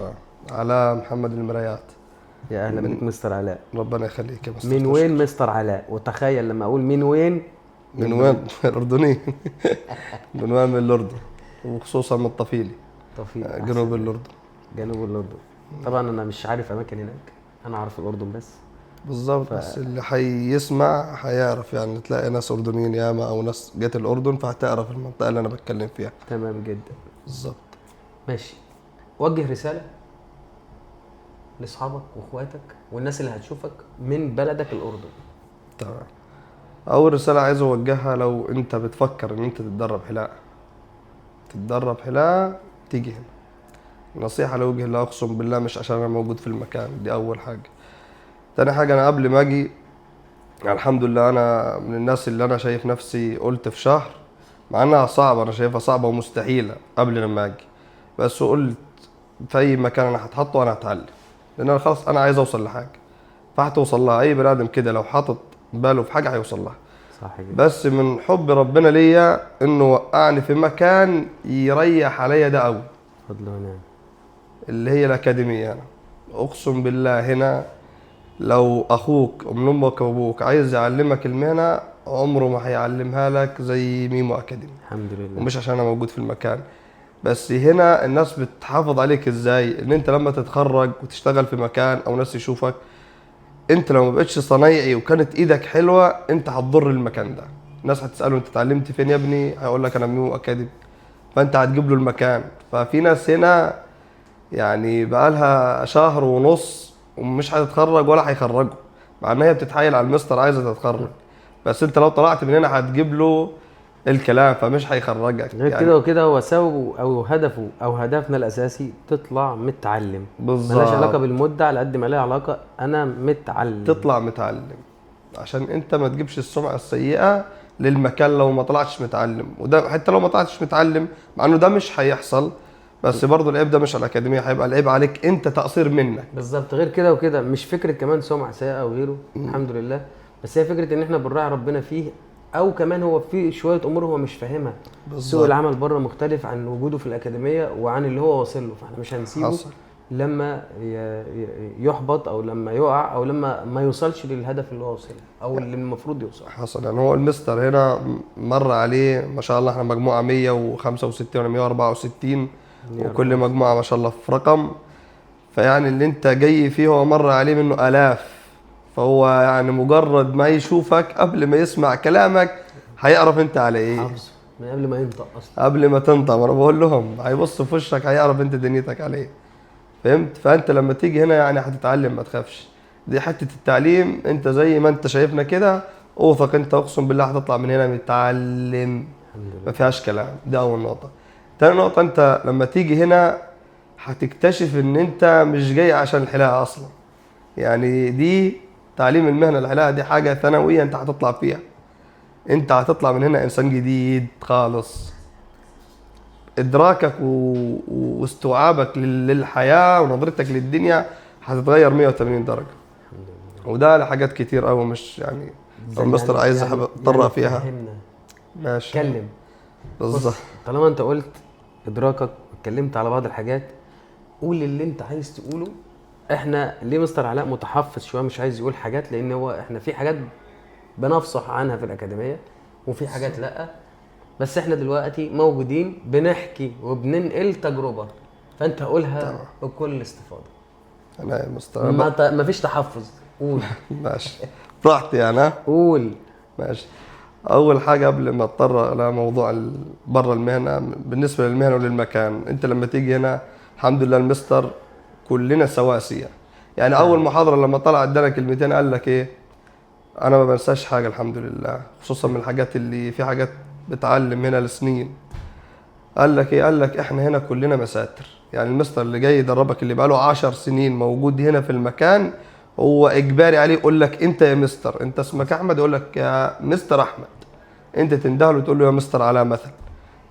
تمام. علاء محمد المرايات. يا اهلا بك مستر علاء. ربنا يخليك يا مستر. من وين مستر علاء؟ وتخيل لما اقول من وين. من وين؟ الاردني. من وين؟ من الاردن، وخصوصا من الطفيلي، توفيق جنوب الاردن. جنوب الاردن. طبعا انا مش عارف اماكن هناك، انا عارف الاردن بس. بالظبط. بس اللي حيسمع حيعرف، يعني تلاقي ناس اردنيين ياما او ناس جت الاردن فهتعرف المنطقه اللي انا بتكلم فيها. تمام جدا. بالظبط. ماشي. وجه رساله لاصحابك واخواتك والناس اللي هتشوفك من بلدك الاردن. تمام. اول رساله عايز اوجهها، لو انت بتفكر ان انت تتدرب حلاقه تيجي هنا. نصيحه لوجه الله، اقسم بالله مش عشان انا موجود في المكان، دي اول حاجه. تاني حاجه، انا قبل ما اجي الحمد لله انا من الناس اللي انا شايف نفسي قلت في شهر، مع انها صعبه، انا شايفها صعبه ومستحيله قبل لما اجي، بس قلت في اي مكان انا هتحطه وانا هتعلم، لان انا خلاص انا عايز اوصل لحاجه فهتوصل لها. اي بني ادم كده لو حاطط باله في حاجه هيوصل لها. صح جدا. بس من حب ربنا ليا انه وقعني في مكان يريح عليا ده قوي، فضل ونعم. اللي هي الاكاديميه. انا اقسم بالله هنا لو اخوك ومن امك وابوك عايز يعلمك المهنه عمره ما هيعلمها لك زي ميمو اكاديمي. الحمد لله. ومش عشان انا موجود في المكان بس، هنا الناس بتحافظ عليك ازاي، ان انت لما تتخرج وتشتغل في مكان او ناس يشوفك، انت لو ما بقتش صنايعي وكانت ايدك حلوه انت هتضر المكان ده. الناس هتساله انت اتعلمت فين يا ابني، هيقول لك انا ميمو اكاديمي، فانت هتجيب له المكان. ففي ناس هنا يعني بقالها شهر ونص ومش هتتخرج ولا هيخرجوا، مع ان هي بتتحايل على المستر عايزه تتخرج، بس انت لو طلعت من هنا هتجيب له الكلام فمش هيخرجك غير يعني. كده وكده هو سببه او هدفه او هدفنا الاساسي تطلع متعلم. بالظبط. ملهاش علاقه بالمده على قد ما لها علاقه انا متعلم. تطلع متعلم عشان انت ما تجيبش السمعه السيئه للمكان لو ما طلعتش متعلم. وده حتى لو ما طلعتش متعلم، مع انه ده مش هيحصل، بس برضه العيب ده مش على الاكاديميه، هيبقى العيب عليك انت، تقصير منك. بالظبط. غير كده وكده مش فكره كمان سمعه سيئه او غيره، الحمد لله، بس هي فكره ان احنا بنراعي ربنا فيه، او كمان هو في شويه امور هو مش فاهمها. سوق بالظبط. العمل بره مختلف عن وجوده في الاكاديميه وعن اللي هو واصل له، فاحنا مش هنسيبه حصل. لما يحبط او لما يقع او لما ما يوصلش للهدف اللي هو وصل له او اللي المفروض يوصل. حصل. يعني هو المستر هنا مر عليه ما شاء الله، احنا مجموعه 165 ولا 164، وكل مجموعه ما شاء الله في رقم، فيعني اللي انت جاي فيه هو مر عليه منه آلاف، فهو يعني مجرد ما يشوفك قبل ما يسمع كلامك هيعرف انت على ايه. حافظه من قبل ما ينطق اصلا. قبل ما تنطق، انا بقول لهم هيبص في وشك هيعرف انت دنيتك على ايه. فهمت؟ فانت لما تيجي هنا يعني هتتعلم، ما تخافش. دي حته التعليم، انت زي ما انت شايفنا كده اوثق انت، اقسم بالله هتطلع من هنا متعلم، الحمد لله. ما فيهاش كلام. دي اول نقطه. تاني نقطه، انت لما تيجي هنا هتكتشف ان انت مش جاي عشان الحلاقه اصلا. يعني دي تعليم المهنه الحلاقه دي حاجه ثانويه انت هتطلع فيها. انت هتطلع من هنا انسان جديد خالص. ادراكك واستوعابك للحياه ونظرتك للدنيا هتتغير 180 درجه. الحمد لله. وده لحاجات كتير قوي، مش يعني لو المستر عايز اتطرق فيها. فهمنا. ماشي. اتكلم. بالظبط. بص، طالما انت قلت ادراكك واتكلمت على بعض الحاجات، قول اللي انت عايز تقوله. احنا ليه مستر علاء متحفظ شويه مش عايز يقول حاجات؟ لان هو احنا في حاجات بنفصح عنها في الاكاديميه وفي حاجات لا، بس احنا دلوقتي موجودين بنحكي وبننقل تجربه، فانت قولها بكل استفاضه. انا يا مستر ما فيش تحفظ، قول. ماشي براحتي يعني. ها؟ قول. ماشي. اول حاجه قبل ما اضطر لموضوع بره المهنه، بالنسبه للمهنه وللمكان، انت لما تيجي هنا الحمد لله المستر كلنا سواسيه. يعني اول محاضره لما طلع ادانا كلمتين قال لك ايه، انا ما بنساش حاجه الحمد لله، خصوصا من الحاجات اللي في حاجات بتعلم هنا لسنين. قال لك ايه؟ قال لك احنا هنا كلنا مساتر. يعني المستر اللي جاي يدربك اللي بقاله 10 سنين موجود هنا في المكان، هو اجباري عليه يقول لك انت يا مستر، انت اسمك احمد يقول لك يا مستر احمد، انت تنده له تقول له يا مستر علاء مثلا.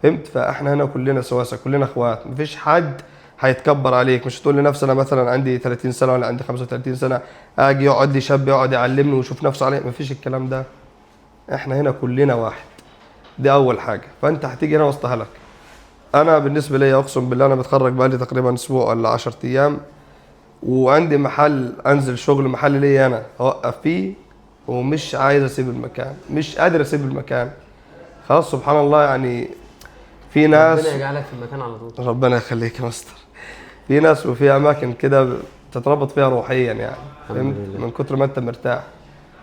فهمت؟ فاحنا هنا كلنا سواسة، كلنا اخوات، مفيش حد هيتكبر عليك. مش تقول لنفسي انا مثلا عندي 30 سنه ولا عندي 35 سنه اجي يقعد لي شاب يقعد يعلمني ويشوف نفسه عليه، مفيش الكلام ده. احنا هنا كلنا واحد. دي اول حاجه. فانت هتيجي هنا وسطها لك انا بالنسبه لي اقسم بالله انا متخرج بقالي تقريبا اسبوع ولا 10 ايام، وعندي محل انزل شغل محل ليا انا اوقف فيه، ومش عايز اسيب المكان، مش قادر اسيب المكان. خلاص سبحان الله يعني. في ناس ربنا يجعلك في المكان على طول. ربنا يخليك يا مستر. في ناس وفي اماكن كده تتربط فيها روحيا يعني، فهمت؟ لله. من كتر ما انت مرتاح،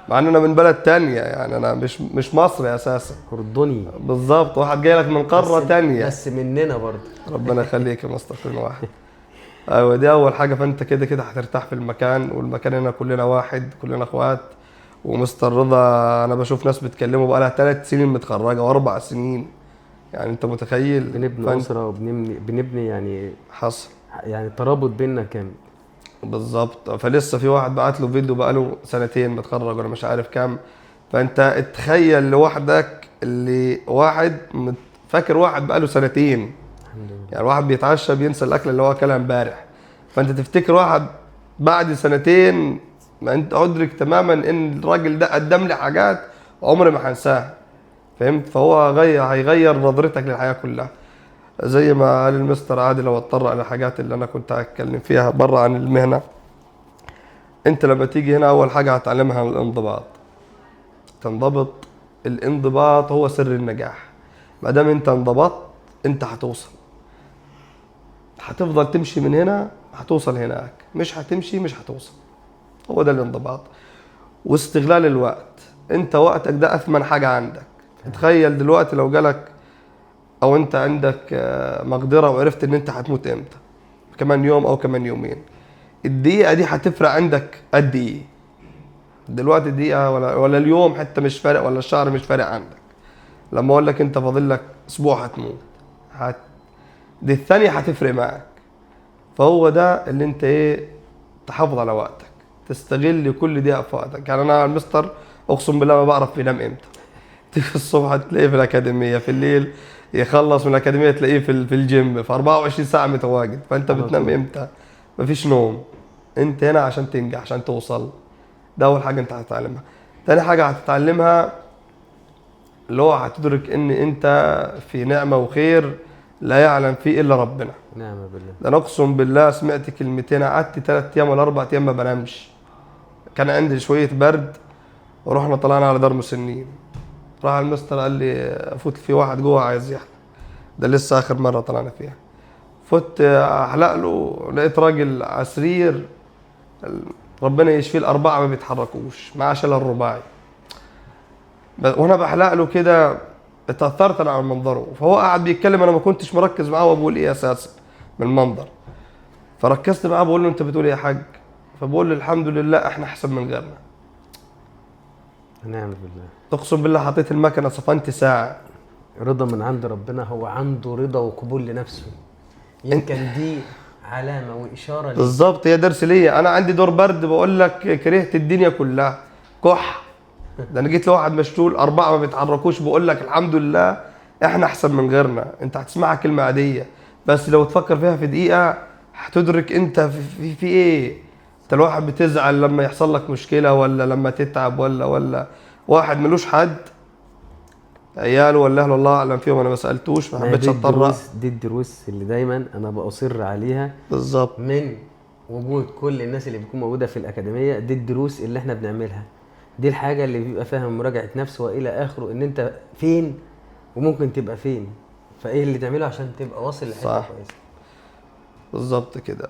مع ان انا من بلد تانية يعني، انا مش مصري اساسا. اردني. بالظبط، واحد جاي لك من قارة تانية. بس مننا برضه. ربنا يخليك يا مستر، كل واحد. ايوه دي اول حاجة، فانت كده كده هترتاح في المكان، والمكان هنا كلنا واحد، كلنا اخوات. ومستر رضا انا بشوف ناس بتكلمه بقالها 3 سنين متخرجة و4 سنين، يعني انت متخيل؟ بنبني اسره وبنبني حصل. يعني ترابط بيننا كامل. بالظبط. فلسه في واحد بعت له فيديو بقاله 2 متخرج ولا مش عارف كام. فانت اتخيل لوحدك اللي واحد فاكر واحد بقاله 2 سنين. الحمد لله. يعني واحد بيتعشى بينسى الاكل اللي هو اكلها امبارح، فانت تفتكر واحد بعد 2 سنين، ما انت ادرك تماما ان الراجل ده قدم لي حاجات عمري ما هنساها. فهمت؟ فهو هيغير نظرتك للحياه كلها. زي ما قال المستر عادل، لو اتطرق للحاجات اللي انا كنت هتكلم فيها بره عن المهنه. انت لما تيجي هنا اول حاجه هتعلمها الانضباط. تنضبط. الانضباط هو سر النجاح. ما دام انت انضبطت انت هتوصل. هتفضل تمشي من هنا هتوصل هناك، مش هتمشي مش هتوصل. هو ده الانضباط. واستغلال الوقت. انت وقتك ده اثمن حاجه عندك. تخيل دلوقتي لو جالك او انت عندك مقدره وعرفت ان انت هتموت امتى، كمان يوم او كمان يومين، الدقيقه دي هتفرق عندك قد ايه؟ دلوقتي الدقيقه ولا اليوم حتى مش فارق، ولا الشهر مش فارق عندك. لما اقول لك انت فاضل لك اسبوع هتموت، دي الثانيه هتفرق معك. فهو ده اللي انت تحافظ على وقتك، تستغل كل دقيقه في وقتك. يعني انا المستر اقسم بالله ما بعرف بينام امتى. تيجي الصبح تلاقيه في الاكاديميه، في الليل يخلص من الاكاديميه تلاقيه في الجيم، في 24 ساعه متواجد. فانت على بتنام طول. امتى؟ مفيش نوم. انت هنا عشان تنجح، عشان توصل. ده اول حاجه انت هتتعلمها. تاني حاجه هتتعلمها اللي هو هتدرك ان انت في نعمه وخير لا يعلم فيه الا ربنا. نعم بالله. ده انا اقسم بالله سمعت كلمتين، قعدت 3 ايام ولا 4 ايام ما بنامش. كان عندي شويه برد، ورحنا طلعنا على دار مسنين. راح المستر قال لي افوت في واحد جوه عايز يحلق. ده لسه اخر مره طلعنا فيها. فوت احلق له، لقيت راجل على سرير ربنا يشفيه، الاربعه ما بيتحركوش، معاه شلل رباعي. وانا بحلق له كده اتاثرت انا على منظره. فهو قاعد بيتكلم، انا ما كنتش مركز معاه وبقول ايه اساسا من المنظر. فركزت معاه بقول له انت بتقول ايه يا حاج؟ فبقول له الحمد لله احنا احسن من غيرنا. نعم بالله. اقسم بالله حطيت المكنه صفنت ساعه. رضا من عند ربنا، هو عنده رضا وقبول لنفسه. يمكن دي علامة وإشارة ليه. بالظبط، هي درس ليا. انا عندي دور برد بقول لك كرهت الدنيا كلها، كح. ده انا جيت لواحد مشلول 4 ما بيتحركوش بقول لك الحمد لله احنا احسن من غيرنا. انت هتسمعها كلمه عاديه، بس لو تفكر فيها في دقيقه هتدرك انت في ايه. انت الواحد بتزعل لما يحصل لك مشكله، ولا لما تتعب، ولا واحد ملوش حد، عياله ولا اهله الله اعلم فيهم، انا ما سالتوش، ما حبيتش اتطرق. دي الدروس اللي دايما انا بأصر عليها بالظبط. من وجود كل الناس اللي بتكون موجودة في الأكاديمية. دي الدروس اللي احنا بنعملها، دي الحاجة اللي بيبقى فيها مراجعة نفس وإلى آخره، إن أنت فين وممكن تبقى فين، فإيه اللي تعمله عشان تبقى واصل لحتة صح. كويسة. بالظبط كده.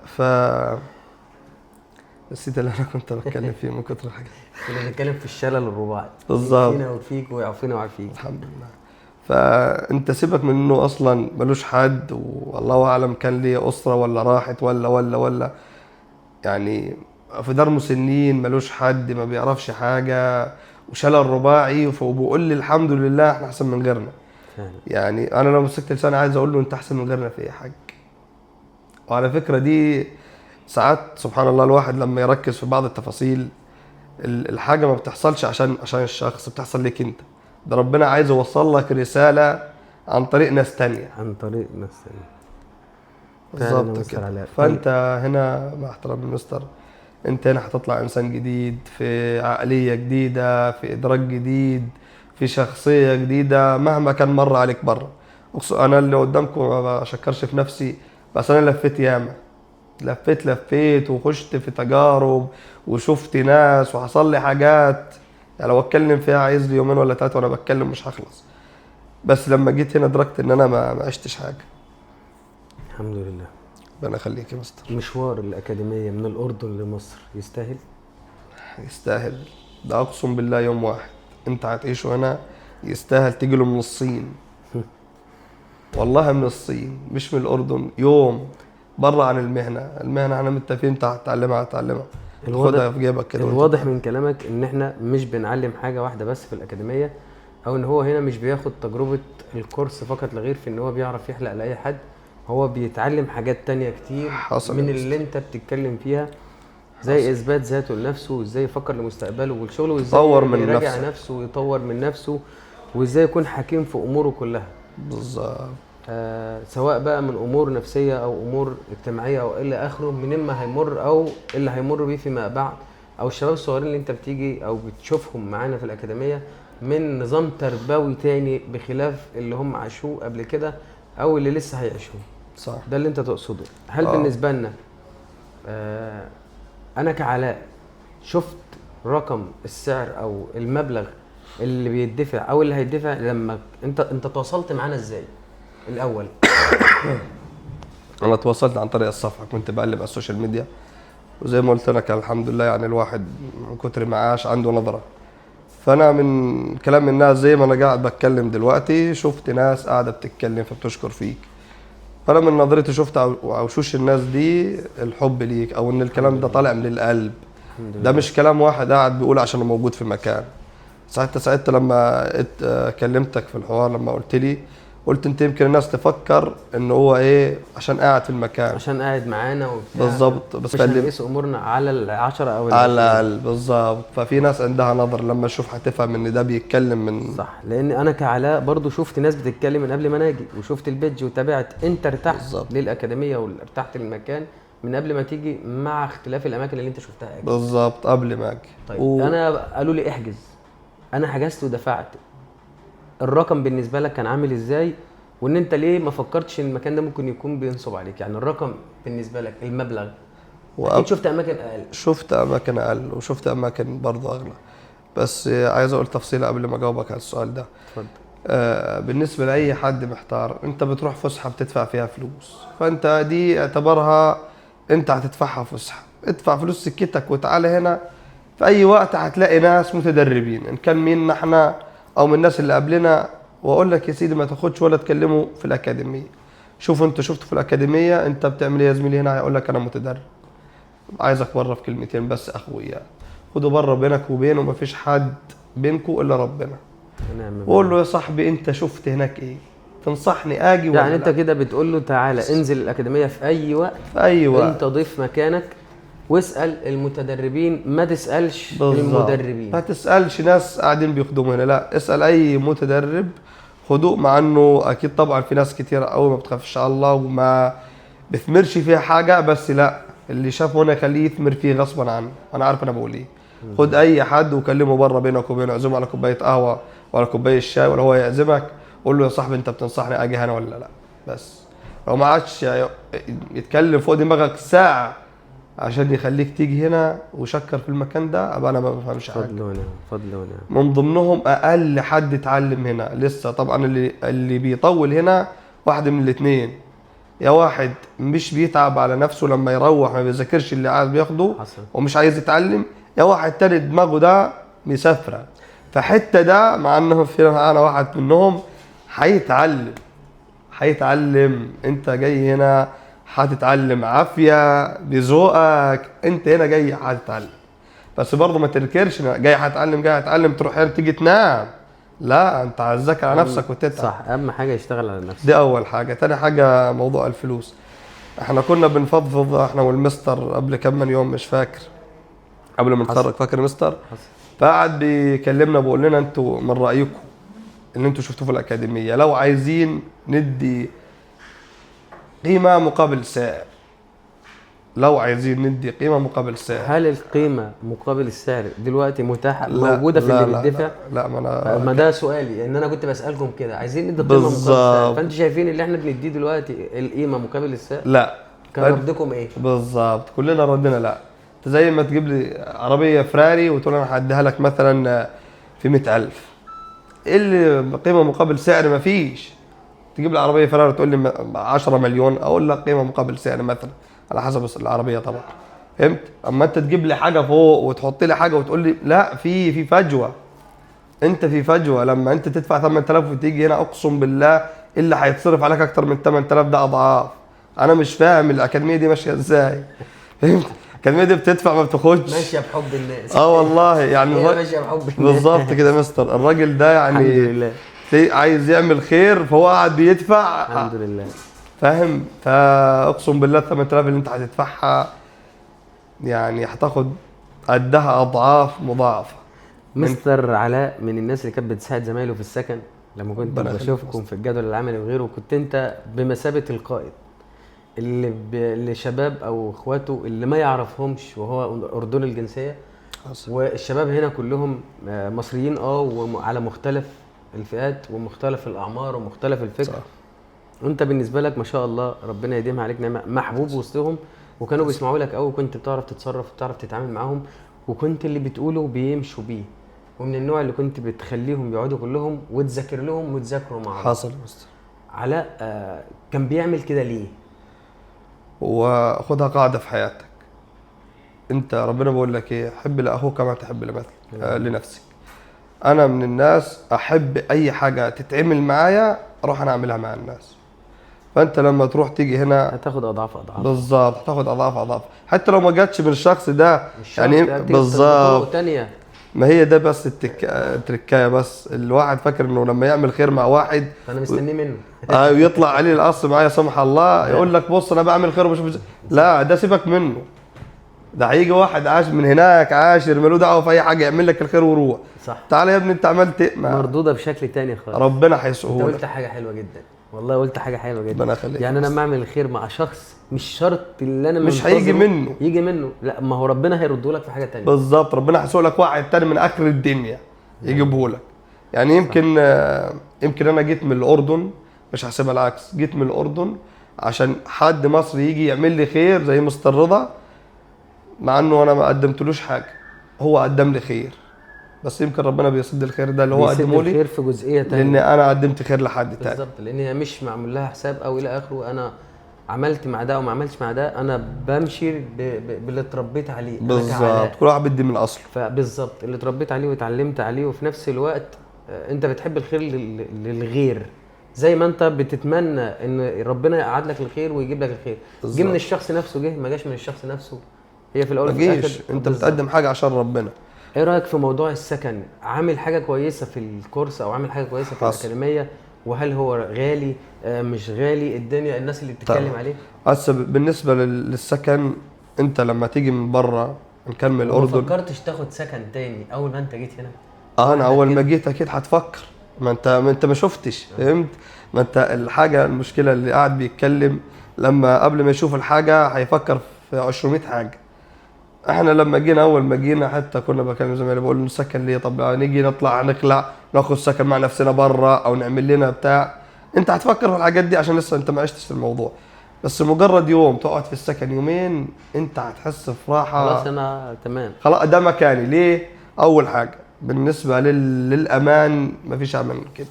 نسيت اللي انا كنت بتكلم فيه من كتر الحاجات. كنا بنتكلم في الشلل الرباعي. بالظبط. يكفينا ويكفيك ويعافينا ويعافيك. الحمد لله. فانت سيبك من انه اصلا ملوش حد، والله اعلم كان ليه اسره ولا راحت ولا يعني في دار مسنين ملوش حد ما بيعرفش حاجه وشلل رباعي، وبيقول لي الحمد لله احنا احسن من غيرنا. فعلا. يعني انا لو مسكت لساني عايز اقول له انت احسن من غيرنا في ايه يا حاج. وعلى فكره دي ساعات سبحان الله الواحد لما يركز في بعض التفاصيل، الحاجه ما بتحصلش عشان الشخص، بتحصل لك انت. ده ربنا عايز يوصل لك رساله عن طريق ناس تانية. عن طريق ناس تانية. فعلا يا بالظبط مستر كده. علاء. فانت هنا مع احترام المستر، انت هنا هتطلع انسان جديد، في عقليه جديده، في ادراك جديد، في شخصيه جديده مهما كان مر عليك بره. انا اللي قدامكم ما بشكرش في نفسي، بس انا لفيت ياما، لفيت وخشت في تجارب وشفت ناس وحصل لي حاجات، يعني لو اتكلم فيها عايز لي يومين ولا ثلاثه وانا بتكلم مش هخلص. بس لما جيت هنا ادركت ان انا ما عشتش حاجه. الحمد لله. ربنا يخليك يا مستر. مشوار الأكاديمية من الأردن لمصر يستاهل؟ يستاهل، ده اقسم بالله يوم واحد انت هتعيشه هنا يستاهل تيجي له من الصين. والله من الصين مش من الاردن. يوم بره عن المهنه احنا متفقين، انت هتتعلمها خدها في جيبك كده. الواضح من كلامك ان احنا مش بنعلم حاجة واحدة بس في الأكاديمية، او ان هو هنا مش بياخد تجربة الكورس فقط لغير في ان هو بيعرف يحلق لأي حد، هو بيتعلم حاجات تانية كتير من اللي انت بتتكلم فيها، زي اثبات ذاته لنفسه، وازاي يفكر لمستقبله والشغل، وازاي يراجع نفسه ويطور من نفسه، وازاي يكون حكيم في اموره كلها. بالظبط. سواء بقى من امور نفسيه او امور اجتماعيه او الى اخره، من اما هيمر او اللي هيمر بيه فيما بعد، او الشباب الصغيرين اللي انت بتيجي او بتشوفهم معانا في الاكاديميه من نظام تربوي تاني بخلاف اللي هم عاشوه قبل كده او اللي لسه هيعيشوه. صح. ده اللي انت تقصده. هل بالنسبه لنا انا كعلاء شفت رقم السعر او المبلغ اللي بيدفع او اللي هيدفع لما انت تواصلت معانا ازاي الاول؟ انا تواصلت عن طريق الصفحه، كنت بقلب على السوشيال ميديا، وزي ما قلت لك الحمد لله يعني الواحد من كتر ما عاش عنده نظره. فانا من كلام الناس زي ما انا قاعد بتكلم دلوقتي شفت ناس قاعده بتتكلم فبتشكر فيك، فانا من نظرتي شفت او وشوش الناس دي الحب ليك، او ان الكلام ده طالع من القلب. ده مش كلام واحد قاعد بيقول عشان موجود في مكان. ساعتها لما كلمتك في الحوار، لما قلت انت يمكن الناس تفكر ان هو ايه عشان قاعد في المكان، عشان قاعد معانا وبتاع. بالظبط. بس مش هنقيس امورنا على ال10 او على الاقل. بالظبط. ففي ناس عندها نظر لما تشوف هتفهم ان ده بيتكلم من صح. لان انا كعلاء برضو شفت ناس بتتكلم من قبل ما ناجي، وشفت البيدج وتابعت. انت ارتحت بالزبط للاكاديميه وارتحت للمكان من قبل ما تيجي، مع اختلاف الاماكن اللي انت شفتها أكيد. بالظبط قبل ما اجي. طيب انا قالوا لي احجز، انا حجزت ودفعت. الرقم بالنسبه لك كان عامل ازاي؟ وان انت ليه ما فكرتش ان المكان ده ممكن يكون بينصب عليك؟ يعني الرقم بالنسبه لك المبلغ، اكيد شفت اماكن اقل. شفت اماكن اقل وشفت اماكن برضه اغلى، بس عايز اقول تفصيله قبل ما اجاوبك على السؤال ده. اتفضل. بالنسبه لاي حد محتار، انت بتروح فسحه بتدفع فيها فلوس، فانت دي اعتبرها انت هتدفعها فسحه، ادفع فلوس سكتك وتعالى هنا. في اي وقت هتلاقي ناس متدربين، ان كان منا احنا او من الناس اللي قبلنا. واقول لك يا سيدي ما تاخدش ولا تكلموا في الاكاديميه. شوف انت شفته في الاكاديميه انت بتعمل ايه يا زميلي هنا، هيقول لك انا متدرب، عايزك بره في كلمتين بس اخويا، خده بره بينك وبينه، مفيش حد بينكم الا ربنا. وقول له يا صاحبي انت شفت هناك ايه، تنصحني اجي ولا يعني انت كده بتقول له تعالى انزل الاكاديميه في اي وقت، في اي وقت انت ضيف مكانك، واسال المتدربين، ما تسالش المدربين، ما تسالش ناس قاعدين بيخدموا هنا، لا اسال اي متدرب هدوء. مع انه اكيد طبعا في ناس كتير قوي ما بتخافش على الله وما بيثمرش فيها حاجه، بس لا، اللي شافه هنا خليه يثمر فيه غصبا عنه. انا عارف انا بقول ايه. خد اي حد وكلمه بره بينك وبينه، اعزمه على كوبايه قهوه ولا كوبايه شاي، ولا هو يعزمك قول له يا صاحبي انت بتنصحني اجي هنا ولا لا. بس لو ما عادش يتكلم فوق دماغك ساعه عشان يخليك تيجي هنا وشكر في المكان ده، ابقى انا ما بفهمش حاجه. فضل ونعم. من ضمنهم اقل حد اتعلم هنا لسه طبعا اللي بيطول هنا واحد من الاثنين، يا واحد مش بيتعب على نفسه لما يروح ما بيذاكرش اللي عايز بياخده ومش عايز يتعلم، يا واحد تاني دماغه ده مسافره فحته ده، مع انه في انا واحد منهم هيتعلم. انت جاي هنا هتتعلم عافيه بذوقك، انت هنا جاي هتتعلم، بس برضه ما تنكرش جاي هتعلم تروح هنا تيجي تنام، لا انت هتذاكر على نفسك وتتعب. صح. اهم حاجه يشتغل على نفسه، دي اول حاجه. تاني حاجه موضوع الفلوس. احنا كنا بنفضفض احنا والمستر قبل كم من يوم، مش فاكر، قبل ما نتخرج، فاكر مستر؟ فقعد بيكلمنا بيقول لنا انتوا من رايكم اللي انتوا شفتوه في الاكاديميه لو عايزين ندي قيمه مقابل سعر، لو عايزين ندي قيمه مقابل سعر. هل القيمه مقابل السعر دلوقتي متاحه لا موجوده في لا اللي لا بيدفع؟ لا ما انا ما ده سؤالي، ان انا كنت بسالكم كده عايزين ندي قيمه مقابل السعر، بالظبط. فانتوا شايفين اللي احنا بنديه دلوقتي القيمه مقابل السعر؟ لا كان ردكم ايه؟ بالظبط كلنا ردنا لا. انت زي ما تجيب لي عربيه فراري وتقول انا هديها لك مثلا في 100,000، ايه اللي قيمه مقابل سعر؟ ما فيش. تجيب لي عربيه فراري تقول لي 10 مليون، اقول لك قيمه مقابل سعر مثلا على حسب العربيه طبعا، فهمت؟ اما انت تجيب لي حاجه فوق وتحط لي حاجه وتقول لي لا، في فجوه. انت في فجوه لما انت تدفع 8000 وتيجي هنا، اقسم بالله اللي هيتصرف عليك اكتر من 8000 ده اضعاف. انا مش فاهم الاكاديميه دي ماشيه ازاي، فهمت؟ الاكاديميه دي بتدفع ما بتاخدش. ماشيه بحب الناس. والله يعني هي ماشيه بحب الناس بالظبط كده يا مستر. الراجل ده يعني الحمد لله. تلاقيه عايز يعمل خير فهو قاعد بيدفع. الحمد لله. فاهم؟ فاقسم بالله 8000 اللي انت هتدفعها يعني هتاخد قدها اضعاف مضاعفه. مستر علاء من الناس اللي كانت بتساعد زمايله في السكن، لما كنت ربنا يخليك بشوفكم في الجدول العملي وغيره، كنت انت بمثابه القائد اللي شباب او اخواته اللي ما يعرفهمش وهو اردني الجنسيه، حصل. والشباب هنا كلهم مصريين وعلى مختلف الفئات ومختلف الاعمار ومختلف الفكر. صح. وانت بالنسبه لك ما شاء الله ربنا يديمها عليك نعمه، محبوب وسطهم، وكانوا بيسمعوا لك قوي، وكنت بتعرف تتصرف وبتعرف تتعامل معاهم، وكنت اللي بتقوله بيمشوا بيه، ومن النوع اللي كنت بتخليهم يقعدوا كلهم وتذاكر لهم وتذاكروا مع بعض. حصل يا مستر. علاء كان بيعمل كده ليه؟ وخدها قاعده في حياتك. انت ربنا بيقول لك ايه؟ حب لاخوك كما تحب لنفسك. انا من الناس احب اي حاجه تتعمل معايا اروح انا اعملها مع الناس. فانت لما تروح تيجي هنا هتاخد اضعاف اضعاف. بالظبط هتاخد اضعاف اضعاف، حتى لو ما جاتش من الشخص ده. يعني بالظبط. تانية. ما هي ده بس التركايه، بس الواحد فاكر انه لما يعمل خير مع واحد فانا مستنيه منه ويطلع عليه القص معايا سمح الله يقول لك بص انا بعمل خير وبشوف لا، ده سيبك منه. ده هيجي واحد عاش من هناك عاشر ملوش دعوه في اي حاجه، يعمل لك الخير ويروح. صح. تعالى يا ابني انت عملت مردوده بشكل تاني خالص. ربنا هيسهل. انت قلت حاجه حلوه جدا والله، قلت حاجه حلوه جدا. ربنا يخليك. يعني انا لما اعمل الخير مع شخص مش شرط اللي انا مش هيجي منه لا، ما هو ربنا هيرده لك في حاجه تانية. بالظبط. ربنا هيسوق لك واحد تاني من اخر الدنيا يجيبه لك. يعني يمكن انا جيت من الاردن، مش هحسبها العكس، جيت من الاردن عشان حد مصري يجي يعمل لي خير زي مستر رضا، مع انه انا ما قدمتلوش حاجه، هو قدم لي خير. بس يمكن ربنا بيسد الخير ده اللي هو قدمه لي خير في جزئيه تانية، لان انا قدمت خير لحد تاني. بالظبط، لان هي مش معمول لها حساب او الى اخره. انا عملت مع ده او ما عملتش مع ده، انا بمشي باللي اتربيت عليه. بالظبط. كل واحد بيدي من اصله. فبالظبط اللي اتربيت عليه واتعلمت عليه، وفي نفس الوقت انت بتحب الخير للغير، زي ما انت بتتمنى ان ربنا يقعد لك الخير ويجيب لك الخير. جه من الشخص نفسه، جه ما جاش من الشخص نفسه، هي في الاول وفي الاخر انت بتقدم حاجه عشان ربنا. ايه رايك في موضوع السكن؟ عامل حاجه كويسه في الكورس او عامل حاجه كويسه في الاكاديميه؟ وهل هو غالي مش غالي الدنيا الناس اللي بتتكلم عليه؟ هسه بالنسبه للسكن، انت لما تيجي من بره نكمل الاردن، ما فكرتش تاخد سكن تاني اول ما انت جيت هنا؟ انا اول ما جيت اكيد هتفكر. ما انت ما شفتش، فهمت؟ ما انت الحاجه المشكله اللي قاعد بيتكلم لما قبل ما يشوف الحاجه هيفكر في 200 حاجه. احنا لما جينا اول ما جينا حتى كنا بكلم زمايلي بقول له سكن ليه؟ طب نيجي نخلع ناخد سكن مع نفسنا بره او نعمل لنا بتاع. انت هتفكر في الحاجات دي عشان لسه انت ما عشتش الموضوع، بس مجرد يوم تقعد في السكن يومين انت هتحس في راحه. خلاص انا تمام، خلاص ده مكاني. ليه؟ اول حاجه بالنسبه للامان مفيش امان من كده.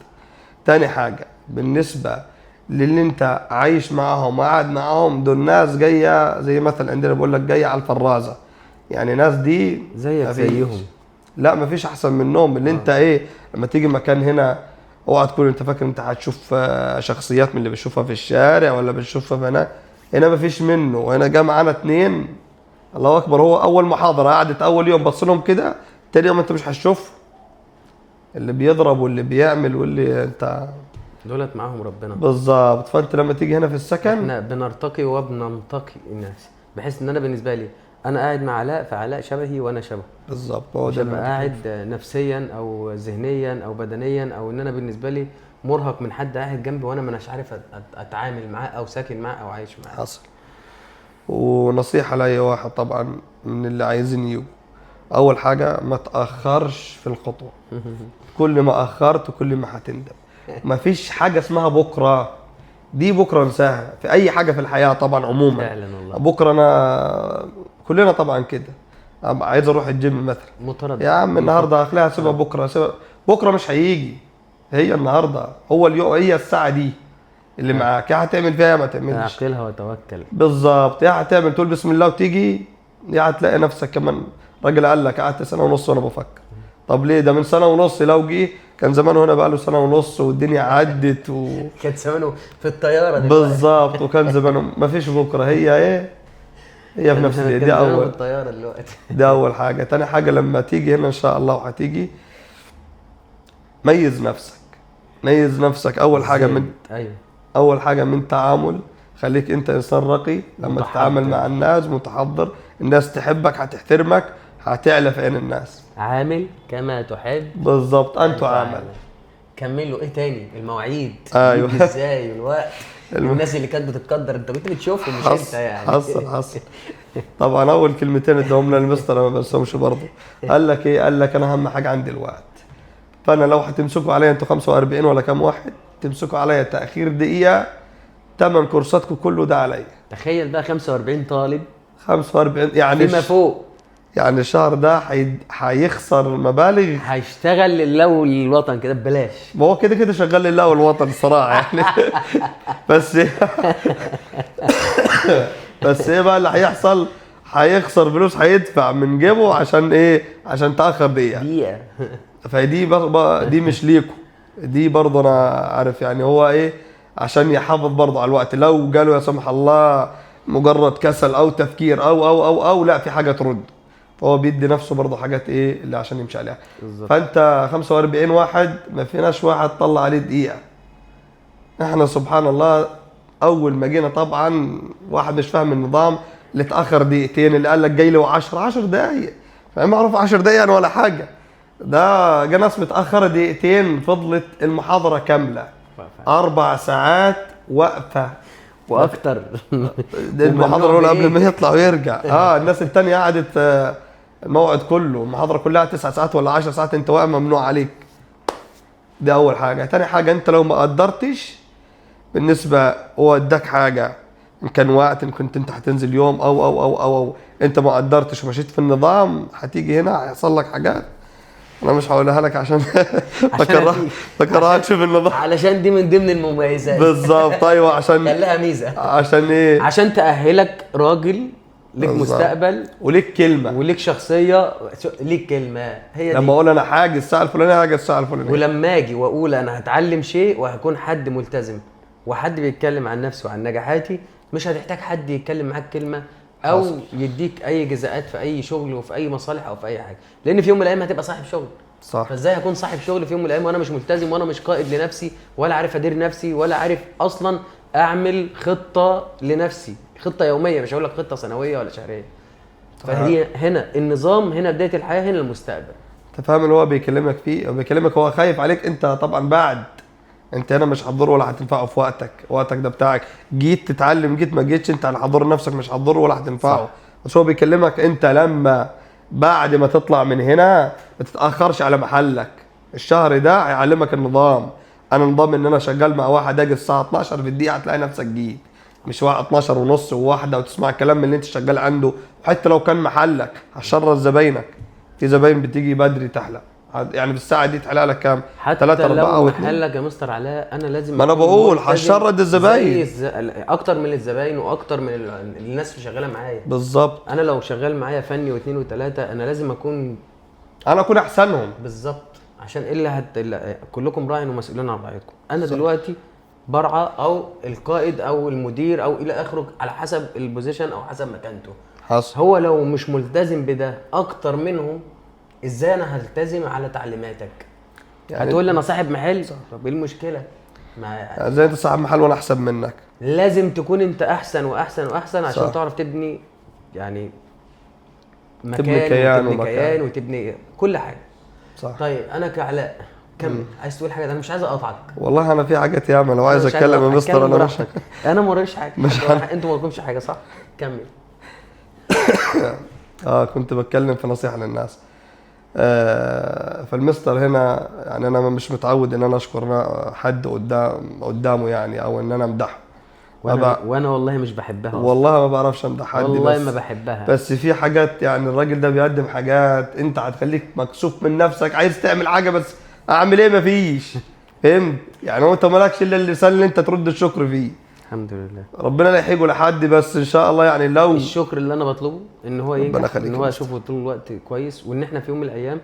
تاني حاجه بالنسبه للي انت عايش معاهم وقاعد معاهم، دول ناس جايه زي مثلا عندنا بقول لك جايه على الفرازه، يعني ناس دي زيك زيهم. لا مفيش احسن منهم. اللي انت ايه لما تيجي مكان هنا اوعى تكون انت فاكر انت هتشوف شخصيات من اللي بتشوفها في الشارع ولا بتشوفها في هنا مفيش منه. وهنا جه معانا 2 الله اكبر، هو اول محاضره قعدت اول يوم بص لهم كده، تاني يوم انت مش هتشوف اللي بيضرب واللي بيعمل واللي انت دولت معاهم ربنا بالظبط. فانت لما تيجي هنا في السكن احنا بنرتقي وبننتقي الناس، بحيث ان انا بالنسبه لي انا قاعد مع علاء، فعلاء شبهي وانا شبهه بالظبط. هو ده اللي قاعد نفسيا او ذهنيا او بدنيا، او ان انا بالنسبه لي مرهق من حد قاعد جنبي وانا مش عارف اتعامل معاه او ساكن معاه او عايش معاه. حصل. ونصيحة لأي واحد طبعا من اللي عايزين يجوا، أول حاجة ما تأخرش في الخطوة. كل ما أخرت كل ما هتندم. مفيش حاجة اسمها بكرة، دي بكرة انساها في أي حاجة في الحياة طبعا عموما. فعلا والله. بكرة أنا كلنا طبعا كده، أبقى عايز أروح الجيم مثلا، مطرد يا عم النهاردة هخليها سيبها بكرة، بكرة مش هيجي، هي النهاردة، هو اليوم، هي الساعة دي اللي معاك، يا هتعمل فيها يا ما تعملش. اعقلها وتوكل. بالظبط، يا هتعمل تقول بسم الله وتيجي، يا هتلاقي نفسك كمان راجل قال لك قعدت سنه ونص وانا بفكر. طب ليه؟ ده من سنه ونص لو جه كان زمانه هنا بقى له سنه ونص والدنيا عدت كان زمانه في الطياره دلوقتي. بالظبط، وكان زمانه مفيش بكره. هي ايه؟ هي في نفس دي كان زمانه في اول، الطياره دلوقتي. ده اول حاجه. تاني حاجه لما تيجي هنا ان شاء الله وهتيجي، ميز نفسك، ميز نفسك. اول حاجه من ايوه اول حاجه من تعامل، خليك انت انسان رقي لما متحضر. تتعامل مع الناس، متحضر، الناس تحبك، هتحترمك، هتعلى في عين الناس. عامل كما تحب بالظبط، أن انت عامل. تعامل. كمل له ايه تاني؟ المواعيد أيوة. بيجي ازاي والوقت والناس اللي كانت بتتقدر انت كنت بتشوفهم مش انت يعني. حصل طبعا اول كلمتين ادهم لنا المستر انا ما بنساهمش برضه. قال لك ايه؟ قال لك انا اهم حاجه عندي الوقت، فانا لو هتمسكوا عليا انتوا 45 ولا كام واحد، تمسكوا عليا تاخير دقيقه، تمن كورساتكم كله ده عليا. تخيل بقى 45 طالب 45 يعني فيما فوق، يعني الشهر ده هيخسر مبالغ. هيشتغل لله وللوطن كده ببلاش. ما هو كده كده شغال لله والوطن الصراحه يعني. بس بس ايه بقى اللي هيحصل؟ هيخسر فلوس، هيدفع من جيبه عشان ايه؟ عشان تاخر دقيقه. دقيقة. فدي دي مش ليكو، دي برضه انا عارف يعني هو ايه، عشان يحافظ برضه على الوقت. لو جاله لا سمح الله مجرد كسل او تفكير او لا في حاجه ترد، هو بيدي نفسه برضه حاجات ايه اللي عشان يمشي عليها. بالظبط. فانت 45 واحد ما فيناش واحد طلع عليه دقيقه. احنا سبحان الله اول ما جينا طبعا واحد مش فاهم النظام، اللي اتاخر دقيقتين، اللي قال لك جاي له 10 دقائق، فمعروف 10 دقائق يعني ولا حاجه. ده جه ناس متاخره دقيقتين، فضلت المحاضره كامله 4 ساعات واقفه واكتر. المحاضره الاولى قبل ما يطلع ويرجع. الناس الثانيه قعدت الموعد كله، المحاضره كلها 9 ساعات ولا 10 ساعات، انت واقف ممنوع عليك. دي اول حاجه. تاني حاجه، انت لو ما قدرتش بالنسبه، هو اداك حاجه ان كان وقت، ان كنت انت هتنزل يوم او انت ما قدرتش ومشيت في النظام، هتيجي هنا هيحصل لك حاجات انا مش هقولها لك عشان بكرهكش في النظام. علشان دي من ضمن المميزات. بالظبط، ايوه، عشان خليها ميزه، عشان ايه؟ عشان تأهلك راجل ليك مستقبل وليك كلمه وليك شخصيه، ليك كلمه. هي دي. لما اقول انا حاجه الساعه الفلانيه هاجي الساعه الفلانيه، ولما اجي واقول انا هتعلم شيء وهكون حد ملتزم وحد بيتكلم عن نفسه وعن نجاحاتي، مش هتحتاج حد يتكلم معاك كلمه او حصل. يديك اي جزاءات في اي شغل وفي اي مصالح او في اي حاجه، لان في يوم من الايام هتبقى صاحب شغل. صح. فازاي هكون صاحب شغل في يوم من الايام وانا مش ملتزم وانا مش قائد لنفسي ولا عارف ادير نفسي ولا عارف اصلا اعمل خطه لنفسي، خطه يوميه، مش هقول لك خطه سنويه ولا شهريه. فهي هنا النظام، هنا بدايه الحياه، هنا المستقبل. انت فاهم اللي هو بيكلمك فيه؟ بيكلمك هو خايف عليك انت طبعا. بعد انت هنا مش هتضر ولا هتنفعه في وقتك ده بتاعك، جيت تتعلم جيت ما جيتش انت هتضر نفسك، مش هتضر ولا هتنفعه. صح. بس هو بيكلمك انت لما بعد ما تطلع من هنا ما تتاخرش على محلك. الشهر ده هيعلمك النظام. انا نظام ان انا شغال مع واحد اجي الساعه 12 في الدقيقه هتلاقي نفسك جيت، مش 12 ونص وواحده وتسمع الكلام من اللي انت شغال عنده. وحتى لو كان محلك هتشرط زباينك، في زباين بتيجي بدري تحلق، يعني في الساعه دي تحلق لك كام؟ حتى 3 4 لو و2. محلك يا مستر علاء انا لازم، ما انا بقول هشرد الزباين اكتر من الزباين واكتر من الناس اللي شغاله معايا. بالظبط. انا لو شغال معايا فني واثنين وثلاثه انا لازم اكون احسنهم بالظبط، عشان كلكم راع ومسؤولين عن رعيتكم. انا صح. دلوقتي برعى او القائد او المدير او الى اخره على حسب البوزيشن او حسب مكانته. حصل. هو لو مش ملتزم بده اكتر منهم، ازاي انا هلتزم على تعليماتك؟ يعني هتقول لي انا صاحب محل، طب ايه المشكله؟ ما زي انت صاحب محل وانا احسن منك. لازم تكون انت احسن واحسن واحسن عشان صح. تعرف تبني يعني تبني كيان وتبني كيان وتبني كل حاجه. صح. طيب انا كعلاء كمل. عايز تقول حاجه؟ انا مش عايز اقاطعك. والله انا في حاجات ياما لو عايز مش اتكلم يا أقاطعك. مستر. اتكلم انا مش براحتك. انا ما وريش حاجه. مش انتوا ما لكمش حاجه، صح؟ كمل. كنت بتكلم في نصيحة للناس. فالمستر هنا يعني انا مش متعود ان انا اشكر حد قدامه يعني، او ان انا امدحه. وانا والله مش بحبها اصلا. والله ما بعرفش امدح حد، والله بس ما بحبها. بس في حاجات يعني الراجل ده بيقدم حاجات انت هتخليك مكسوف من نفسك، عايز تعمل حاجه بس اعمل ايه؟ مفيش. فهمت يعني؟ هو انت مالكش الا اللسان اللي انت ترد الشكر فيه. الحمد لله. ربنا لا يحيجه لحد، بس ان شاء الله يعني لو الشكر اللي انا بطلبه ان هو ربنا ينجح، يخليك ان يا هو مستر. اشوفه طول الوقت كويس، وان احنا في يوم من الايام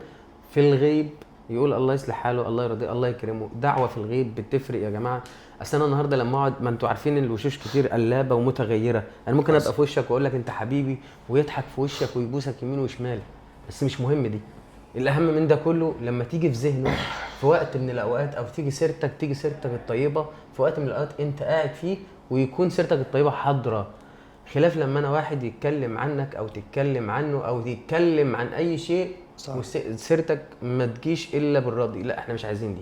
في الغيب يقول الله يصلح حاله، الله يرضيه، الله يكرمه. دعوه في الغيب بتفرق يا جماعه. اصل انا النهارده لما اقعد، ما انتوا عارفين ان الوشوش كتير قلابه ومتغيره. انا ممكن ابقى في وشك واقول لك انت حبيبي ويضحك في وشك ويبوسك يمين وشمال، بس مش مهم دي. الاهم من ده كله لما تيجي في ذهنه في وقت من الاوقات، او تيجي سيرتك الطيبه في وقت من الاوقات انت قاعد فيه، ويكون سيرتك الطيبه حاضره. خلاف لما انا واحد يتكلم عنك او تتكلم عنه او يتكلم عن اي شيء وسيرتك ما تجيش الا بالراضي. لا، احنا مش عايزين دي.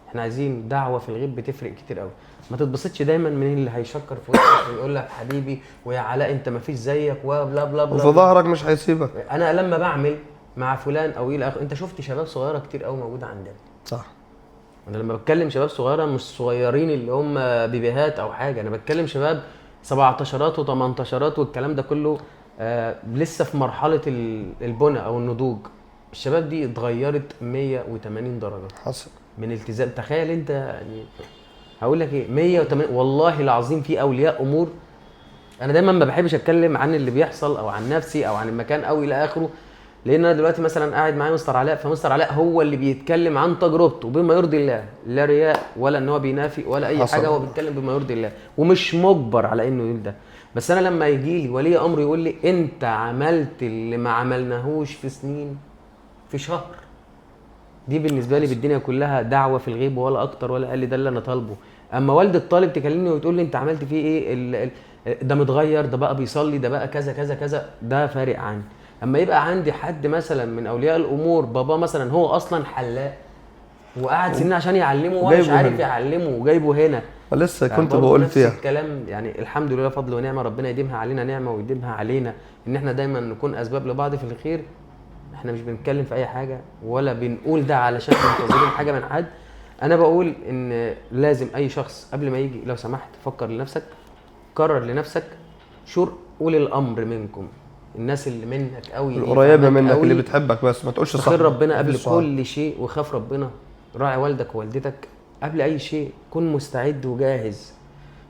احنا عايزين دعوه في الغيب بتفرق كتير قوي. ما تتبسطش دايما من اللي هيشكر في وشك ويقول لك حبيبي ويا علاء انت ما فيش زيك وبلا بلا بلا. وفي ظهرك مش هيسيبك. انا لما بعمل مع فلان او الى اخره، انت شفت شباب صغيره كتير قوي موجوده عندنا. صح. انا لما بتكلم شباب صغيره مش صغيرين اللي هم بيبيهات او حاجه، انا بتكلم شباب 17 و18 والكلام ده كله، لسه في مرحله البنى او النضوج. الشباب دي اتغيرت 180 درجه حصل. من التزام. تخيل انت يعني، هقول لك ايه، 180. والله العظيم في اولياء امور. انا دايما ما بحبش اتكلم عن اللي بيحصل او عن نفسي او عن المكان او الى اخره، لان انا دلوقتي مثلا قاعد معايا مستر علاء، فمستر علاء هو اللي بيتكلم عن تجربته بما يرضي الله، لا رياء ولا ان هو بينافي ولا اي حصل. حاجه، هو بيتكلم بما يرضي الله ومش مجبر على انه يقول ده. بس انا لما يجي لي ولي امر يقول لي انت عملت اللي ما عملناهوش في سنين في شهر، دي بالنسبه لي بالدنيا كلها دعوه في الغيب ولا اكتر ولا اقل. ده اللي انا طالبه. اما والده الطالب تكلمني وتقول لي انت عملت فيه ايه، ده متغير، ده بقى بيصلي، ده بقى كذا كذا كذا، ده فارق عني. اما يبقى عندي حد مثلا من اولياء الامور، بابا مثلا هو اصلا حلاق وقعد سنين عشان يعلمه ومش عارف يعلمه وجايبه هنا، لسه كنت بقول نفس فيها الكلام. يعني الحمد لله فضل ونعمه، ربنا يديمها علينا نعمه ويديمها علينا ان احنا دايما نكون اسباب لبعض في الخير. احنا مش بنتكلم في اي حاجه ولا بنقول ده علشان منتظرين حاجه من حد. انا بقول ان لازم اي شخص قبل ما يجي لو سمحت فكر لنفسك، قرر لنفسك، شور اولي الامر منكم، الناس اللي منك قوي، القريبه منك اللي بتحبك، بس ما تقولش صح. خير ربنا قبل كل شيء، وخاف ربنا، راعي والدك ووالدتك قبل اي شيء. كن مستعد وجاهز.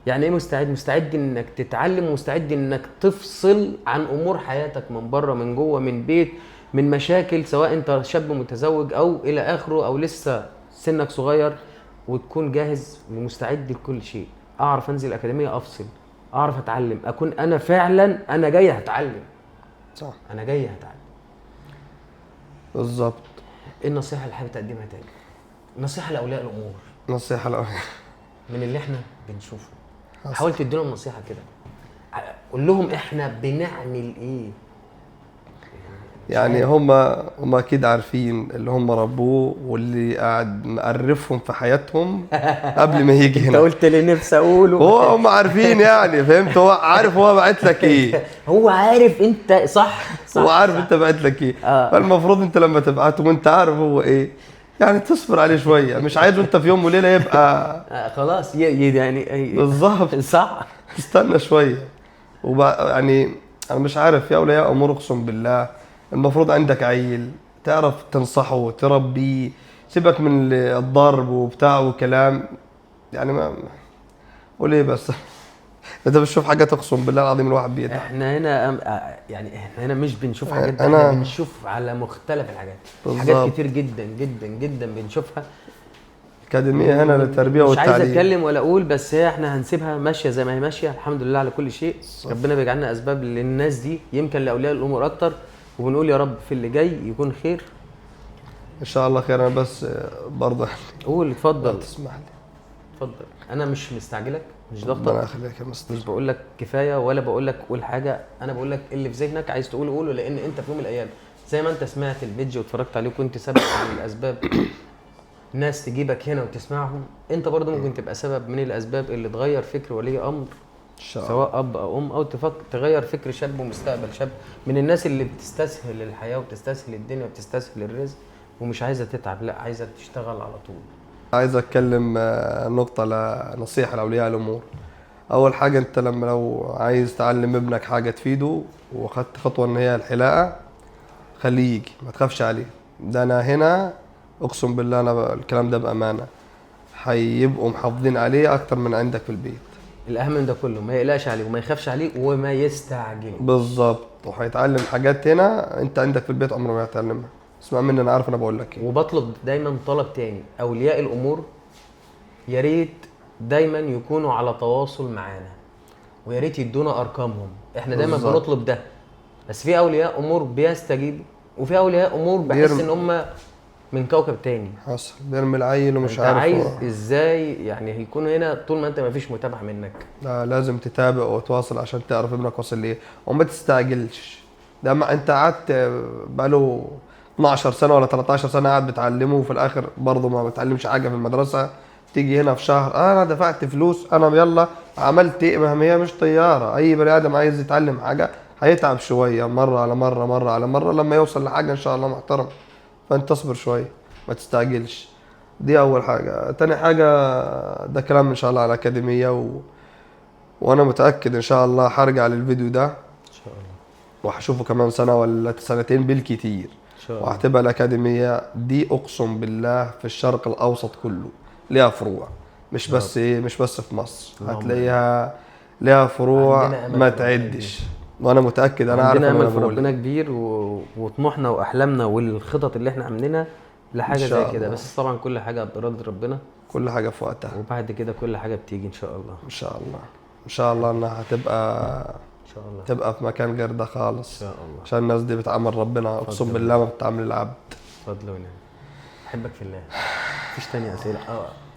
يعني ايه مستعد؟ مستعد انك تتعلم، ومستعد انك تفصل عن امور حياتك من بره من جوه من بيت من مشاكل، سواء انت شاب متزوج او الى اخره او لسه سنك صغير، وتكون جاهز ومستعد لكل شيء. اعرف انزل الاكاديميه افصل، اعرف اتعلم، اكون انا فعلا انا جاي هتعلم. صح. انا جاي هتعلم بالظبط. ايه النصيحه اللي حابب تقدمها تاني؟ نصيحه لاولياء الامور، نصيحه من اللي احنا بنشوفه. حاول تديلهم نصيحه كده، قول لهم احنا بنعمل ايه. يعني هم اكيد عارفين اللي هم ربوه واللي قاعد مقرفهم في حياتهم قبل ما يجي هنا. انت قلت لي نفسي اقوله. هم عارفين يعني، فهمت؟ هو عارف هو بعت لك ايه. هو عارف انت صح. هو عارف انت بعت لك ايه. فالمفروض انت لما تبعته وانت عارف هو ايه، يعني تصبر عليه شويه. مش عايزه انت في يوم وليله يبقى خلاص يعني بالظبط. صح. استنى شويه. يعني انا مش عارف، في اولياء امور اقسم بالله المفروض عندك عيل تعرف تنصحه تربيه، سيبك من الضرب وبتاع وكلام. يعني ما قول ايه بس. انت بتشوف حاجات اقسم بالله العظيم الواحد بيتعب. احنا هنا يعني احنا هنا مش بنشوف حاجات، احنا بنشوف على مختلف الحاجات. حاجات كتير جدا جدا جدا بنشوفها. اكاديميه هنا للتربيه والتعليم. مش عايز اتكلم ولا اقول، بس هي احنا هنسيبها ماشيه زي ما هي ماشيه. الحمد لله على كل شيء. ربنا بيجعلنا اسباب للناس دي، يمكن لاولياء الامور اكتر، وبنقول يا رب في اللي جاي يكون خير ان شاء الله خير. انا بس برضه قول. اتفضل تسمح لي. اتفضل. انا مش مستعجلك، مش ضغطك، ربنا يخليك يا مستر. مش بقول لك كفايه ولا بقول لك قول حاجه. انا بقول لك اللي في ذهنك عايز تقوله قوله، لان انت في يوم من الايام زي ما انت سمعت الفيديو واتفرجت عليه وكنت سبب من الاسباب ناس تجيبك هنا وتسمعهم، انت برضو ممكن تبقى سبب من الاسباب اللي تغير فكر ولي امر، ان شاء الله. سواء اب او ام، او تغير فكر شاب ومستقبل شاب من الناس اللي بتستسهل الحياه وبتستسهل الدنيا وبتستسهل الرزق ومش عايزه تتعب، لا عايزه تشتغل على طول. عايز اتكلم نقطة لنصيحة لاولياء الامور. اول حاجة، انت لو عايز تعلم ابنك حاجة تفيده واخدت خطوة ان هي الحلاقة، خليه يجي، ما تخافش عليه. ده انا هنا اقسم بالله، انا الكلام ده بامانة، هيبقوا محافظين عليه اكتر من عندك في البيت. الاهم من ده كله ما يقلقش عليه وما يخافش عليه وما يستعجل. بالظبط. وهيتعلم حاجات هنا انت عندك في البيت عمره ما هيتعلمها. اسمع مني، انا عارف انا بقول لك ايه. وبطلب دايما طلب تاني، اولياء الامور يا ريت دايما يكونوا على تواصل معانا، ويا ريت يدونا ارقامهم. احنا دايما بالظبط. بنطلب ده، بس في اولياء امور بيستجيبوا وفي اولياء امور بحس ان هم من كوكب تاني. حصل بيرمي العيل ومش انت عارف عايز هو. ازاي يعني هيكون هنا طول ما انت ما فيش متابعه منك؟ لا، لازم تتابع وتواصل عشان تعرف ابنك واصل ليه، وما تستعجلش. ده ما انت قعدت بقاله 12 سنه ولا 13 سنه قاعد بتعلمه، وفي الاخر برضه ما بتعلمش حاجه في المدرسه. تيجي هنا في شهر انا دفعت فلوس، انا يلا عملت ايه؟ ما هي مش طياره. اي بني ادم عايز يتعلم حاجه هيتعب شويه، مره على مره، مره على مره، لما يوصل لحاجه ان شاء الله محترم. فانت اصبر شويه، ما تستعجلش. دي اول حاجه. تاني حاجه، ده كلام ان شاء الله على الاكاديميه وانا متاكد ان شاء الله هرجع للفيديو ده ان شاء الله. وهشوفه كمان سنه ولا سنتين بالكتير. ان شاء الله. وهتبقى الاكاديميه دي اقسم بالله في الشرق الاوسط كله ليها فروع، مش يا بس ايه، مش بس في مصر. اللهم هتلاقيها ليها فروع عندنا أمل ما في ربنا تعدش. وانا متاكد، انا عارف عندنا ان امل انا في بقول ربنا كبير وطموحنا واحلامنا والخطط اللي احنا عاملينها لحاجه إن شاء زي كده، الله. بس طبعا كل حاجه بإرادة ربنا، كل حاجه في وقتها. وبعد كده كل حاجه بتيجي ان شاء الله. ان شاء الله. ان شاء الله انها ان شاء الله. تبقى في مكان غير ده خالص. ان شاء الله. عشان الناس دي بتعامل ربنا اقسم فضل بالله ما بتعامل العبد. فضل ونعم. احبك في الله. مفيش تاني اسئله.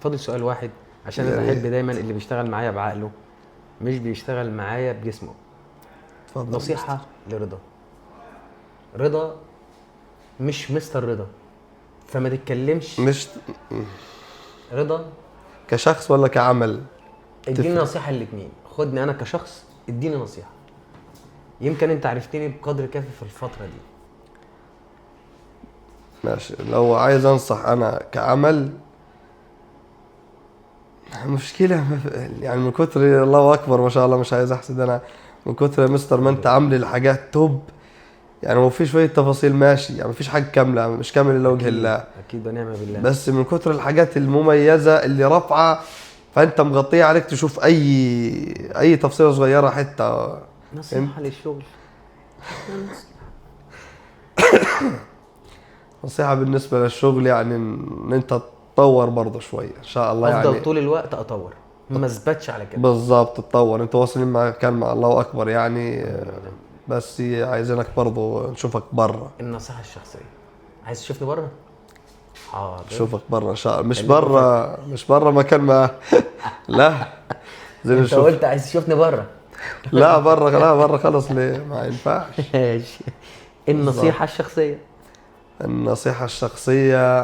فاضل سؤال واحد، عشان يا انا ريت. بحب دايما اللي بيشتغل معايا بعقله مش بيشتغل معايا بجسمه. اتفضل. نصيحه لرضا. رضا مش مستر رضا، فما تتكلمش. مش رضا كشخص ولا كعمل؟ اديني تفرق. نصيحه الاثنين. خدني انا كشخص، اديني نصيحه. يمكن انت عرفتني بقدر كافي في الفتره دي. ماشي. لو عايز انصح انا كعمل، مشكلة يعني من كتر الله اكبر ما شاء الله، مش عايز احسد انا، من كتر يا مستر ما انت عامل الحاجات توب. يعني هو في شوية تفاصيل ماشي، يعني مفيش حاجة كاملة، مش كامل الا وجه الله. اكيد ونعم بالله. بس من كتر الحاجات المميزة اللي رافعة، فانت مغطية عليك تشوف اي تفصيلة صغيرة حتة. نصيحه للشغل. نصيحة بالنسبة للشغل، يعني ان انت تطور برضه شوية ان شاء الله. افضل يعني طول الوقت اطور، ما اثبتش على كده. بالظبط، تطور. انت واصلين مع كان مع الله اكبر يعني. بس عايزينك برضه نشوفك بره. النصيحه الشخصيه، عايز تشوفني بره؟ حاضر. نشوفك بره ان شاء الله. مش خليك بره، مش بره مكان ما. لا، زي انت نشوف. قلت عايز تشوفني بره. لا بره، لا بره خلاص، ليه؟ ما ينفعش. ماشي. النصيحه الشخصيه. النصيحة الشخصية،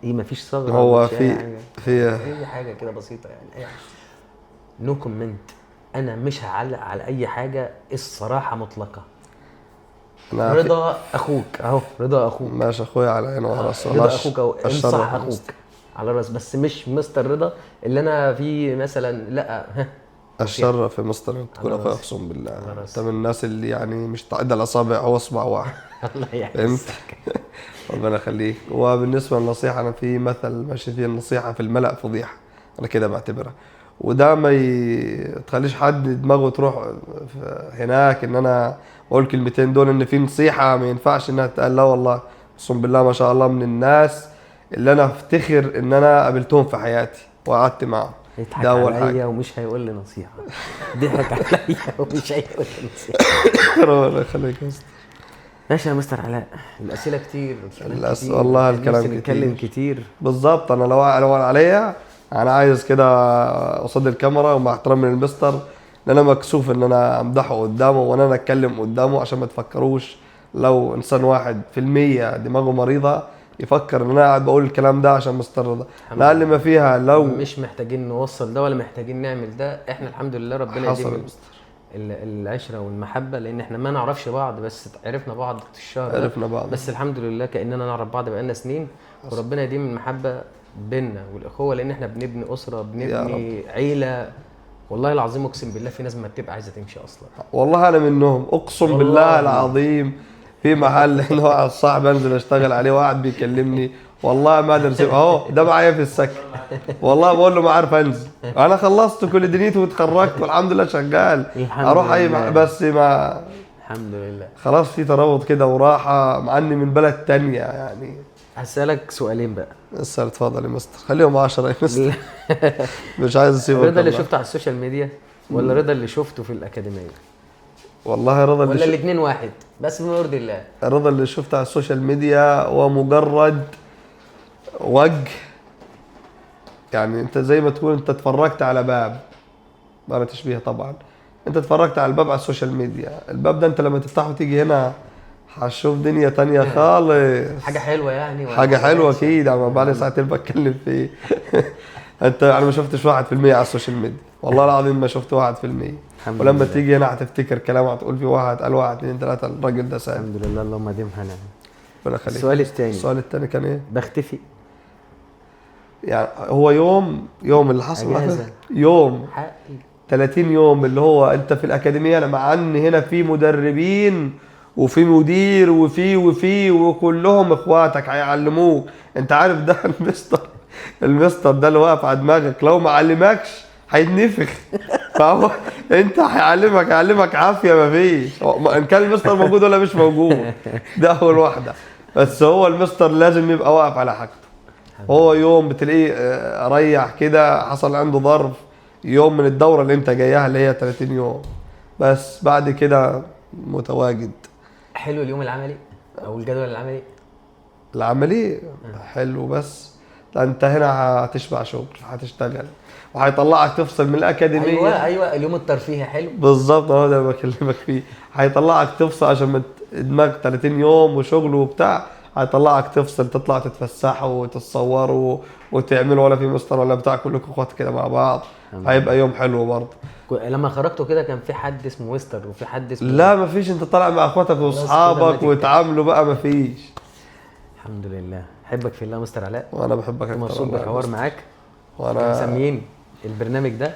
ايه مفيش ثغره؟ هو مفيش أي حاجة. في اي حاجه كده بسيطه يعني، اي حاجه. نو كومنت. انا مش هعلق على اي حاجه، الصراحه مطلقه. أنا في- رضا اخوك اهو، رضا اخوك. ماشي اخويا، على عيني وعلى راسي. رضا اخوك اهو، الشر انصح يا اخوك مستر. على الراس، بس مش مستر رضا اللي انا فيه مثلا، لا. ها. الشر في مستر انت تكون على اخويا، راسي. اقسم بالله. على انت راسي. من الناس اللي يعني مش تعد الاصابع، هو اصبع واحد. الله فهمت؟ يحفظك. ربنا يخليك. وبالنسبه للنصيحه، انا في مثل ماشي فيه، النصيحه في الملأ فضيحه، انا كده بعتبرها. وده ما تخليش حد دماغه تروح هناك ان انا اقول كلمتين دول ان في نصيحه ما ينفعش انها تتقال. لا والله، اقسم بالله ما شاء الله من الناس اللي انا افتخر ان انا قابلتهم في حياتي وقعدت معهم. يضحك ده اول عليا حاجه. ومش هيقول لي نصيحه. ضحك عليا ومش هيقول لي نصيحه. ربنا يخليك يا أستاذ. ماشي يا مستر علاء، الاسئله كتير، والله الكلام نفسي نتكلم كتير. بالظبط. انا لو عليا، انا عايز كده قصاد الكاميرا ومع احترامي للمستر، ان انا مكسوف ان انا امدحه قدامه وانا اتكلم قدامه، عشان ما تفكروش لو انسان 1% دماغه مريضه يفكر ان انا قاعد بقول الكلام ده عشان مستر رضا. الحمد اقل ما فيها لو مش محتاجين نوصل ده ولا محتاجين نعمل ده، احنا الحمد لله ربنا حصل يديم العشره والمحبه، لان احنا ما نعرفش بعض بس عرفنا بعض الشهر ده. عرفنا بعض، بس الحمد لله كاننا نعرف بعض بقالنا سنين، وربنا يديم المحبه بيننا والاخوه، لان احنا بنبني اسره، بنبني عيله. والله العظيم اقسم بالله في ناس ما بتبقى عايزه تمشي اصلا. والله انا منهم اقسم والله. بالله العظيم. في محل هنا واحد صاحب انزل اشتغل عليه وقاعد بيكلمني والله ما ادري اهو ده معايا في السكن، والله بقول له ما عارف انزل، انا خلصت كل دنيتي واتخرجت والحمد لله شغال، الحمد اروح اي لله. بس ما الحمد لله. خلاص في ترابط كده وراحه مع اني من بلد تانية يعني. هسألك سؤالين بقى. لسه اتفضل يا مستر، خليهم 10 يا مستر. مش عايز اسيبك. رضا اللي شفته على السوشيال ميديا ولا رضا اللي شفته في الأكاديمية؟ والله رضا ولا الاثنين واحد بس بما يرضي الله؟ رضا اللي شفته على السوشيال ميديا ومجرد وجه، يعني انت زي ما تقول انت اتفرجت على باب، ما تشبيه طبعا، انت اتفرجت على الباب على السوشيال ميديا، الباب ده انت لما تفتحه تيجي هنا هتشوف دنيا تانية خالص. حاجة حلوة يعني حاجة حلوة اكيد، اما بقالي ساعتين بتكلم فيه. انت انا ما شفتش 1% على السوشيال ميديا، والله العظيم ما شفت 1%. ولما تيجي هنا هتفتكر كلام هتقول في واحد قال 1 2 3 الراجل ده سامي. الحمد لله اللهم ديمها نعم. ربنا يخليك. السؤال الثاني كان ايه؟ بختفي يعني هو يوم اللي حصل أجازة. يوم حقي 30 يوم اللي هو انت في الاكاديميه، انا مع ان هنا في مدربين وفي مدير وفي وكلهم اخواتك هيعلموك، انت عارف ده المستر ده اللي واقف على دماغك لو ما علمكش هيتنفخ. فهو انت هيعلمك عافيه ما فيش، ان كان المستر موجود ولا مش موجود، ده اول واحده. بس هو المستر لازم يبقى واقف على حاجته. هو يوم بتلاقيه ريح كده، حصل عنده ظرف يوم من الدوره اللي انت جايها اللي هي 30 يوم، بس بعد كده متواجد. حلو اليوم العملي او الجدول العملي؟ العملي حلو، بس انت هنا هتشبع شغل، هتشتغل وهيطلعك تفصل من الاكاديميه. ايوه اليوم الترفيهي حلو بالظبط، هو ده اللي بكلمك فيه، هيطلعك تفصل عشان دماغك 30 يوم وشغل وبتاع، هيطلعك تفصل، تطلع تتفسحوا وتتصوروا وتعملوا ولا في مستر ولا بتاع، كلكم اخوات كده مع بعض، هيبقى يوم حلو برضه. لما خرجتوا كده كان في حد اسمه مستر وفي حد اسمه لا مفيش، انت طالع مع اخواتك واصحابك وتعاملوا بقى، مفيش. الحمد لله. احبك في الله مستر علاء، وانا بحبك اكتر، مبسوط بالحوار معاك. وانا مسميين البرنامج ده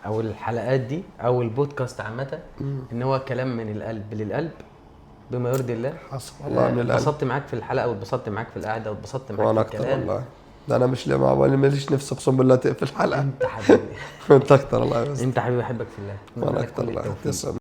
او الحلقات دي او البودكاست عامه ان هو كلام من القلب للقلب بما يرضي الله. حصل والله من القلب. اتبسطت معاك في الحلقه واتبسطت معاك في القعده واتبسطت معاك في الكلام. والله ده انا مش ماليش نفسي اقسم بالله تقفل الحلقه. انت حبيبي. انت اكتر الله يا انت حبيبي، احبك في الله. وانا اكتر الله. تسلم.